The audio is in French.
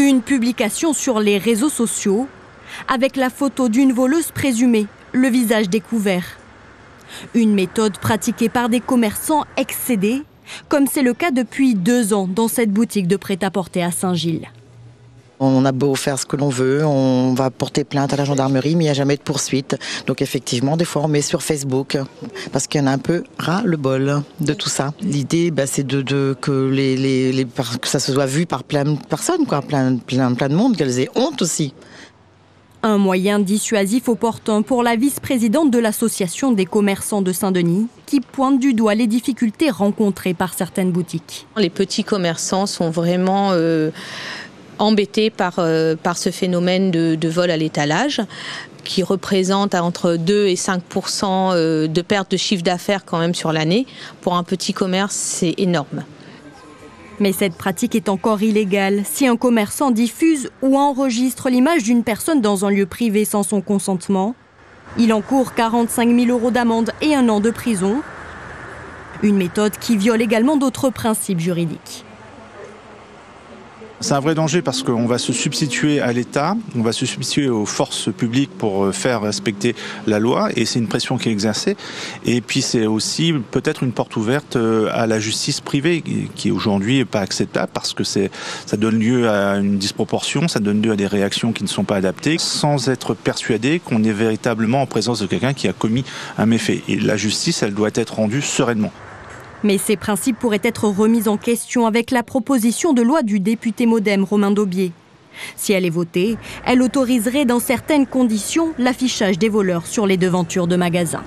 Une publication sur les réseaux sociaux avec la photo d'une voleuse présumée, le visage découvert. Une méthode pratiquée par des commerçants excédés, comme c'est le cas depuis 2 ans dans cette boutique de prêt-à-porter à Saint-Gilles. On a beau faire ce que l'on veut, on va porter plainte à la gendarmerie, mais il n'y a jamais de poursuite. Donc effectivement, des fois on met sur Facebook, parce qu'il y en a un peu ras-le-bol de tout ça. L'idée, c'est que ça se soit vu par plein de personnes, plein de monde, qu'elles aient honte aussi. Un moyen dissuasif opportun pour la vice-présidente de l'association des commerçants de Saint-Denis, qui pointe du doigt les difficultés rencontrées par certaines boutiques. Les petits commerçants sont vraiment embêtés par ce phénomène de vol à l'étalage, qui représente entre 2 et 5% de perte de chiffre d'affaires quand même sur l'année. Pour un petit commerce, c'est énorme. Mais cette pratique est encore illégale. Si un commerçant diffuse ou enregistre l'image d'une personne dans un lieu privé sans son consentement, il encourt 45 000 € d'amende et 1 an de prison. Une méthode qui viole également d'autres principes juridiques. C'est un vrai danger parce qu'on va se substituer à l'État, on va se substituer aux forces publiques pour faire respecter la loi et c'est une pression qui est exercée. Et puis c'est aussi peut-être une porte ouverte à la justice privée qui est aujourd'hui pas acceptable parce que ça donne lieu à une disproportion, ça donne lieu à des réactions qui ne sont pas adaptées sans être persuadé qu'on est véritablement en présence de quelqu'un qui a commis un méfait. Et la justice, elle doit être rendue sereinement. Mais ces principes pourraient être remis en question avec la proposition de loi du député MoDem Romain Daubié. Si elle est votée, elle autoriserait dans certaines conditions l'affichage des voleurs sur les devantures de magasins.